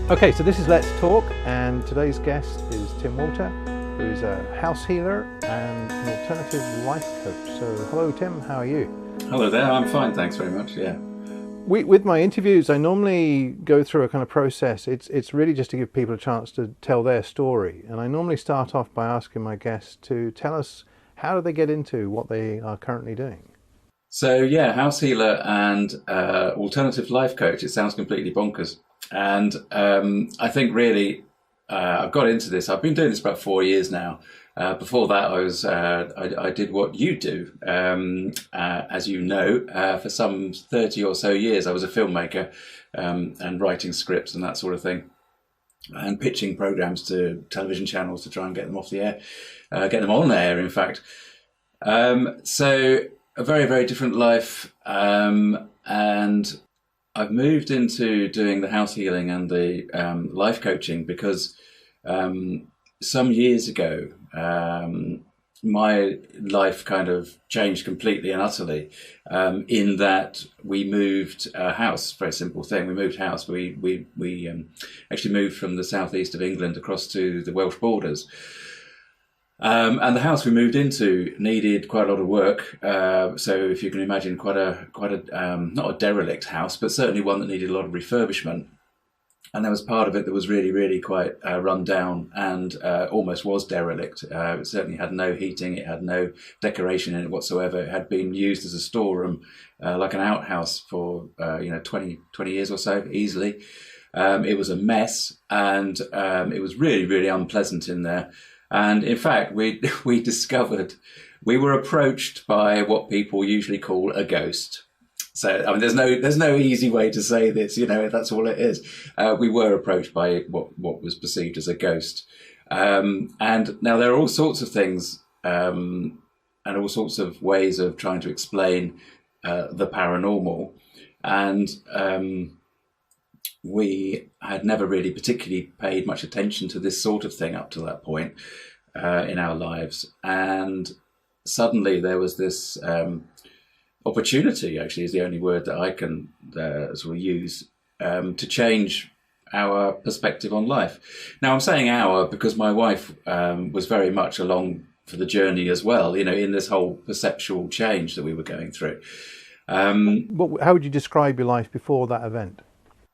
Okay, so this is Let's Talk, and today's guest is Tim Walter, who is a house healer and an alternative life coach. So hello Tim, how are you? Hello there, I'm fine, thanks very much, yeah. With my interviews, I normally go through a kind of process. It's really just to give people a chance to tell their story. And I normally start off by asking my guests to tell us how do they get into what they are currently doing. So yeah, house healer and alternative life coach, it sounds completely bonkers. And I think really I've got into this, I've been doing this about 4 years now. Before that, I did what you do, as you know, for some 30 or so years. I was a filmmaker and writing scripts and that sort of thing, and pitching programs to television channels to try and get them off the air, get them on air, in fact. So a very, very different life, and I've moved into doing the house healing and the life coaching because some years ago, my life kind of changed completely and utterly, in that we moved house. Very simple thing. We moved house. We actually moved from the southeast of England across to the Welsh borders. And the house we moved into needed quite a lot of work. So if you can imagine, quite a not a derelict house, but certainly one that needed a lot of refurbishment. And there was part of it that was really, really quite run down and almost was derelict. It certainly had no heating. It had no decoration in it whatsoever. It had been used as a storeroom, like an outhouse for 20 years or so, easily. It was a mess, and it was really, really unpleasant in there. And in fact, we discovered we were approached by what people usually call a ghost. So I mean, there's no easy way to say this. That's all it is. We were approached by what was perceived as a ghost, and now there are all sorts of things and all sorts of ways of trying to explain the paranormal, and we had never really particularly paid much attention to this sort of thing up to that point in our lives. And suddenly there was this opportunity, actually is the only word that I can sort of use, to change our perspective on life. Now I'm saying our because my wife was very much along for the journey as well, in this whole perceptual change that we were going through. How would you describe your life before that event?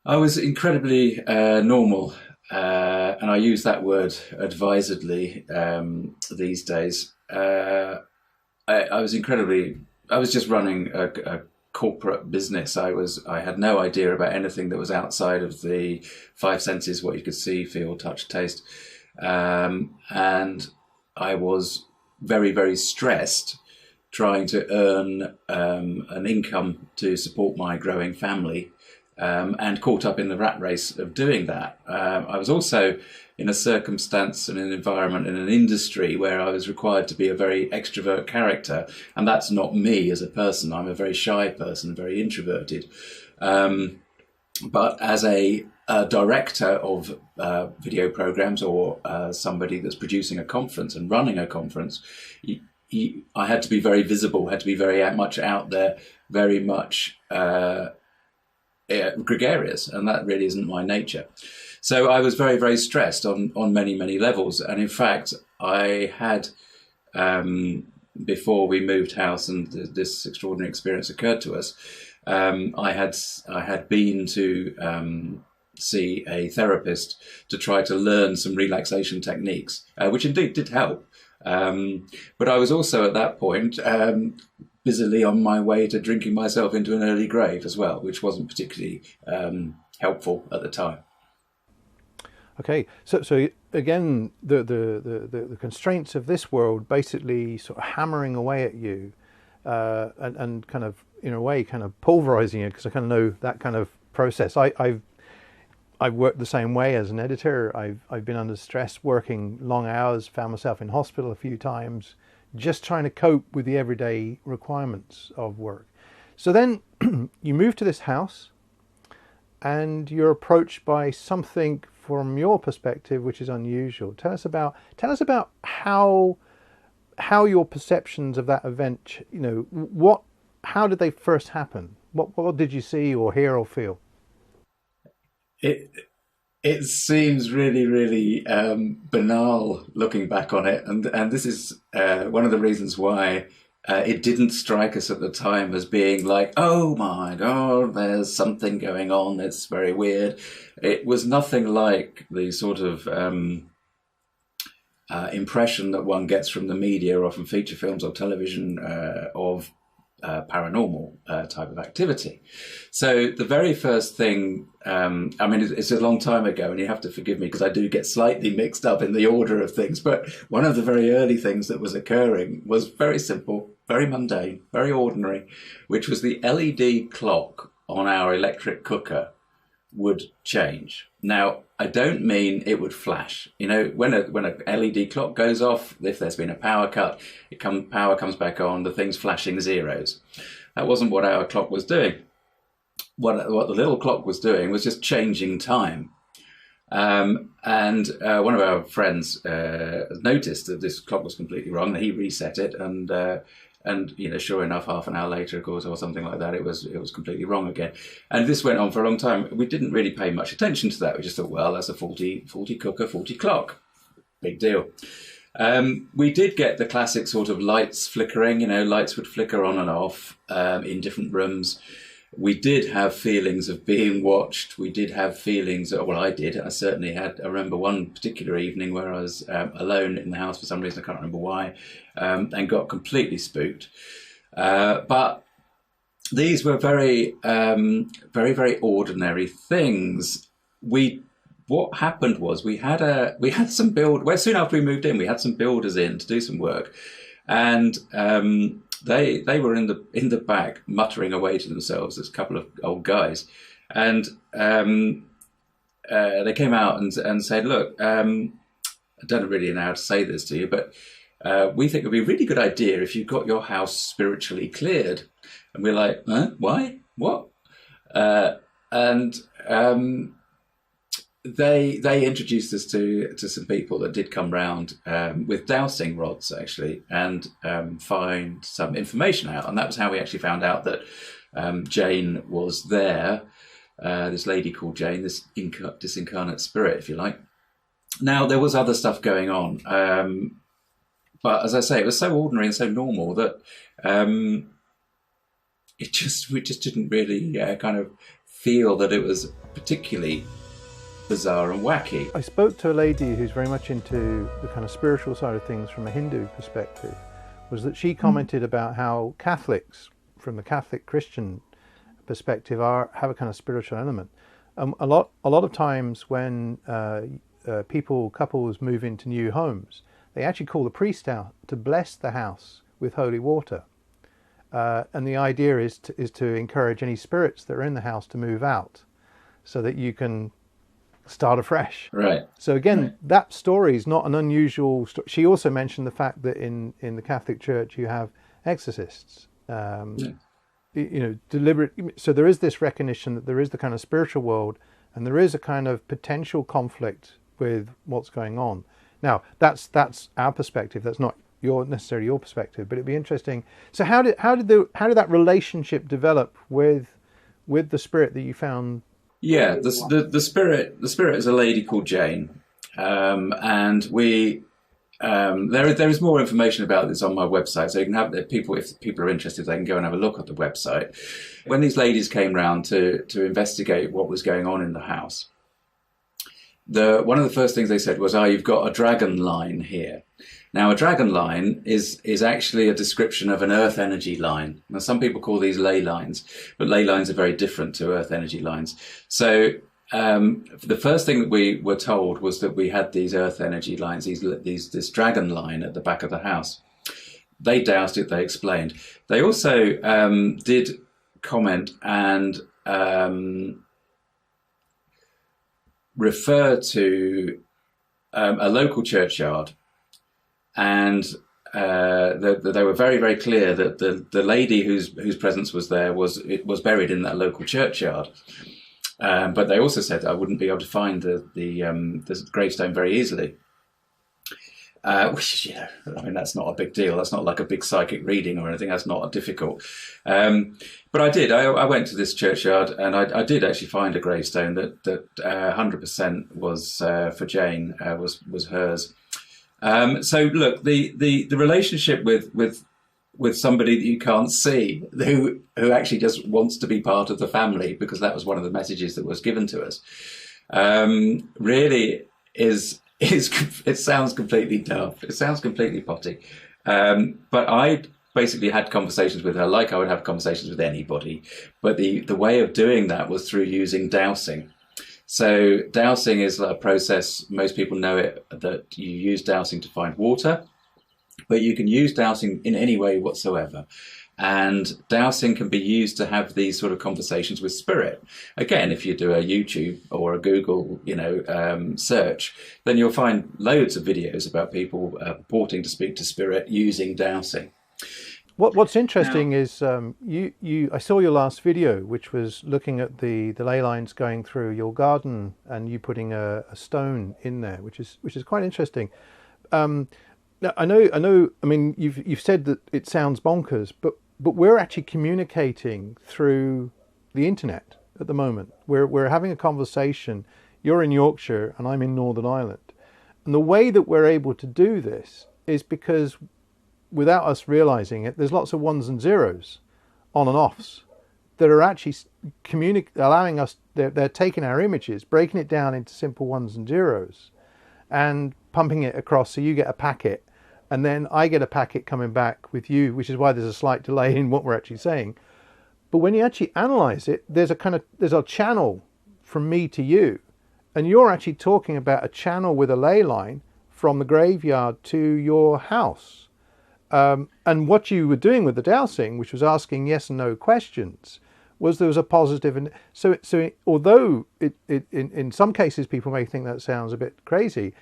I was incredibly normal, and I use that word advisedly these days. I was just running a corporate business. I had no idea about anything that was outside of the five senses, what you could see, feel, touch, taste, and I was very, very stressed trying to earn an income to support my growing family. And caught up in the rat race of doing that. I was also in a circumstance and an environment in an industry where I was required to be a very extrovert character, and that's not me as a person. I'm a very shy person, very introverted. But as a director of video programs, or somebody that's producing a conference and running a conference, I had to be very visible, had to be very much out there, very much gregarious, and that really isn't my nature. So I was very, very stressed on many, many levels. And in fact, I had, before we moved house and this extraordinary experience occurred to us, I had been to see a therapist to try to learn some relaxation techniques, which indeed did help. But I was also at that point busily on my way to drinking myself into an early grave as well, which wasn't particularly helpful at the time. Okay, so again, the constraints of this world basically sort of hammering away at you, and kind of in a way kind of pulverizing you, because I kind of know that kind of process. I've worked the same way as an editor. I've been under stress, working long hours, found myself in hospital a few times, just trying to cope with the everyday requirements of work. So then you move to this house and you're approached by something from your perspective which is unusual. Tell us about how your perceptions of that event, how did they first happen? What did you see or hear or feel? It it seems really, really banal looking back on it, and this is one of the reasons why it didn't strike us at the time as being like, oh my God, there's something going on that's very weird. It was nothing like the sort of impression that one gets from the media or from feature films or television of paranormal type of activity. So the very first thing, I mean, it's a long time ago, and you have to forgive me because I do get slightly mixed up in the order of things, but one of the very early things that was occurring was very simple, very mundane, very ordinary, which was the LED clock on our electric cooker would change. Now, I don't mean it would flash. You know, when a LED clock goes off, if there's been a power cut, power comes back on, the thing's flashing zeros. That wasn't what our clock was doing. What the little clock was doing was just changing time. And one of our friends noticed that this clock was completely wrong, that he reset it, and you know, sure enough, half an hour later, of course, or something like that, it was completely wrong again. And this went on for a long time. We didn't really pay much attention to that. We just thought, well, that's a faulty cooker, faulty clock. Big deal. We did get the classic sort of lights flickering. You know, lights would flicker on and off in different rooms. We did have feelings of being watched. We did have feelings, well, I did. I certainly had. I remember one particular evening where I was alone in the house for some reason, I can't remember why, and got completely spooked. But these were very, very ordinary things. What happened was we had some well, soon after we moved in, we had some builders in to do some work, and they were in the back muttering away to themselves. There's a couple of old guys, and they came out and said, "Look, I don't really know how to say this to you, but we think it would be a really good idea if you got your house spiritually cleared." And we're like, "Huh? Why? What?" They introduced us to some people that did come round with dowsing rods, actually, and find some information out. And that was how we actually found out that Jane was there, this lady called Jane, this disincarnate spirit, if you like. Now, there was other stuff going on. But as I say, it was so ordinary and so normal that we just didn't really kind of feel that it was particularly bizarre and wacky. I spoke to a lady who's very much into the kind of spiritual side of things from a Hindu perspective, was that she commented about how Catholics, from the Catholic Christian perspective, have a kind of spiritual element. A lot of times when couples move into new homes, they actually call the priest out to bless the house with holy water. And the idea is to encourage any spirits that are in the house to move out so that you can start afresh. Right. So again, that story is not an unusual story. She also mentioned the fact that in the Catholic Church you have exorcists. You know, deliberate. So there is this recognition that there is the kind of spiritual world, and there is a kind of potential conflict with what's going on. Now, that's our perspective. That's not necessarily your perspective, but it'd be interesting. So how did that relationship develop with the spirit that you found? Yeah, the spirit is a lady called Jane, and we there is more information about this on my website, so you can have if people are interested, they can go and have a look at the website. When these ladies came round to investigate what was going on in the house, one of the first things they said was, "Oh, you've got a dragon line here." Now, a dragon line is actually a description of an earth energy line. Now, some people call these ley lines, but ley lines are very different to earth energy lines. So the first thing that we were told was that we had these earth energy lines, this dragon line at the back of the house. They doused it, they explained. They also did comment and refer to a local churchyard. And they were very, very clear that the lady whose presence was there was buried in that local churchyard. But they also said I wouldn't be able to find the gravestone very easily. which, I mean, that's not a big deal. That's not like a big psychic reading or anything. That's not difficult. But I did. I went to this churchyard, and I did actually find a gravestone that 100% was for Jane, was hers. So look, the relationship with somebody that you can't see, who actually just wants to be part of the family, because that was one of the messages that was given to us, really is it sounds completely daft. It sounds completely potty. But I basically had conversations with her like I would have conversations with anybody. But the way of doing that was through using dowsing. So dowsing is a process, most people know it, that you use dowsing to find water, but you can use dowsing in any way whatsoever. And dowsing can be used to have these sort of conversations with spirit. Again, if you do a YouTube or a Google, search, then you'll find loads of videos about people purporting to speak to spirit using dowsing. What's interesting is I saw your last video, which was looking at the ley lines going through your garden, and you putting a stone in there, which is quite interesting. Now, I know. I mean, you've said that it sounds bonkers, but we're actually communicating through the internet at the moment. We're having a conversation. You're in Yorkshire and I'm in Northern Ireland, and the way that we're able to do this is because, without us realizing it, there's lots of ones and zeros, on and offs, that are actually allowing us. They're taking our images, breaking it down into simple ones and zeros, and pumping it across, so you get a packet. And then I get a packet coming back with you, which is why there's a slight delay in what we're actually saying. But when you actually analyze it, there's a channel from me to you, and you're actually talking about a channel with a ley line from the graveyard to your house. And what you were doing with the dowsing, which was asking yes and no questions, was there was a positive. And so although in some cases people may think that sounds a bit crazy,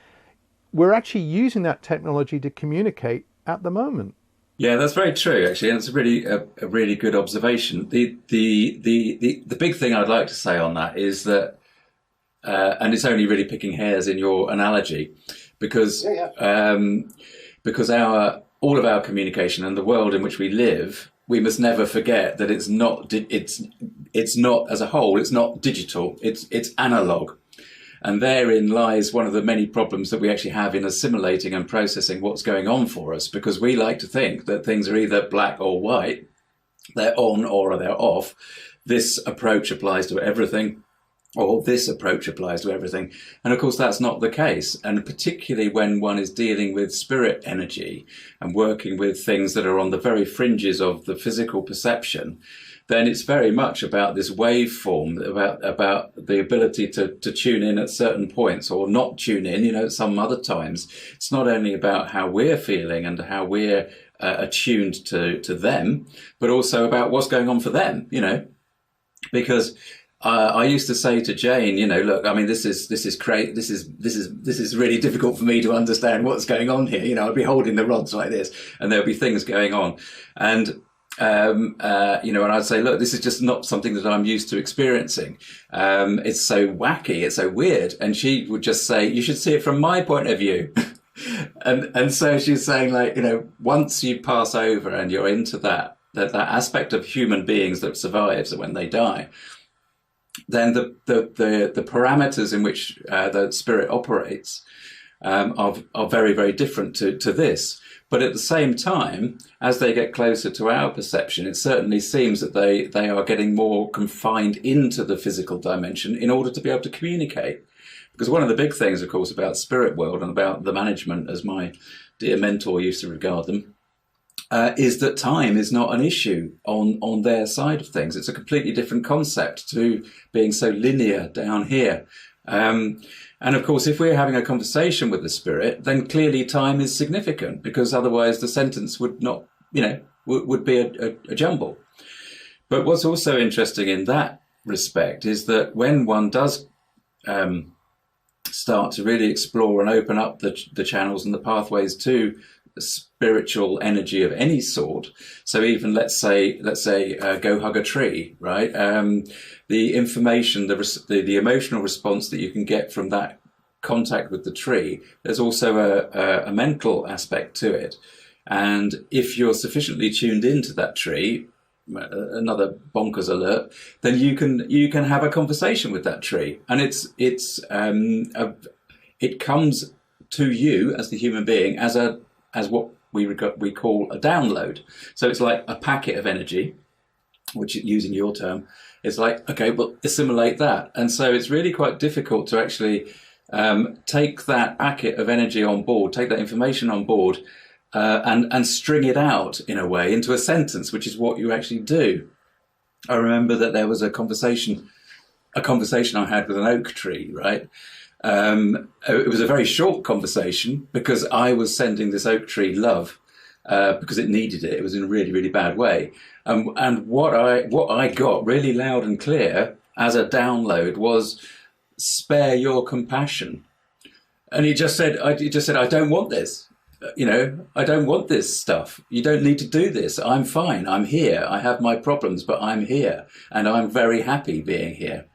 we're actually using that technology to communicate at the moment. Yeah, that's very true, actually, and it's a really good observation. The big thing I'd like to say on that is that, and it's only really picking hairs in your analogy, because because all of our communication and the world in which we live, we must never forget that it's not as a whole. It's not digital. It's analog. And therein lies one of the many problems that we actually have in assimilating and processing what's going on for us, because we like to think that things are either black or white, they're on or they're off. This approach applies to everything, or this approach applies to everything. And of course, that's not the case. And particularly when one is dealing with spirit energy and working with things that are on the very fringes of the physical perception, then it's very much about this waveform, about the ability to tune in at certain points or not tune in, at some other times. It's not only about how we're feeling and how we're attuned to them, but also about what's going on for them, because I used to say to Jane, look, I mean, this is great. This is really difficult for me to understand what's going on here. I'd be holding the rods like this and there'll be things going on. And and I'd say, look, this is just not something that I'm used to experiencing. It's so wacky, it's so weird. And she would just say, you should see it from my point of view. and so she's saying, like, once you pass over and you're into that aspect of human beings that survives when they die, then the parameters in which the spirit operates are very, very different to this. But at the same time, as they get closer to our perception, it certainly seems that they are getting more confined into the physical dimension in order to be able to communicate. Because one of the big things, of course, about spirit world and about the management, as my dear mentor used to regard them, is that time is not an issue on their side of things. It's a completely different concept to being so linear down here. And of course, if we're having a conversation with the spirit, then clearly time is significant, because otherwise the sentence would not, would be a jumble. But what's also interesting in that respect is that when one does start to really explore and open up the channels and the pathways to spiritual energy of any sort, so even let's say go hug a tree, right? The information, the emotional response that you can get from that contact with the tree, there's also a mental aspect to it. And if you're sufficiently tuned into that tree, another bonkers alert, then you can have a conversation with that tree, and it comes to you as the human being as what we call a download. So it's like a packet of energy, which, using your term, is like, okay, well, assimilate that. And so it's really quite difficult to actually take that packet of energy on board, take that information on board, and string it out in a way into a sentence, which is what you actually do. I remember that there was a conversation I had with an oak tree, right? It was a very short conversation because I was sending this oak tree love because it needed it. It was in a really, really bad way. And what I got really loud and clear as a download was, spare your compassion. And he just said, I don't want this. I don't want this stuff. You don't need to do this. I'm fine. I'm here. I have my problems, but I'm here. And I'm very happy being here.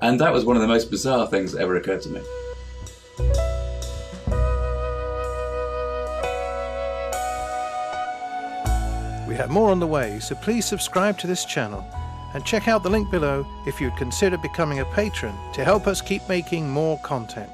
And that was one of the most bizarre things that ever occurred to me. We have more on the way, so please subscribe to this channel and check out the link below if you'd consider becoming a patron to help us keep making more content.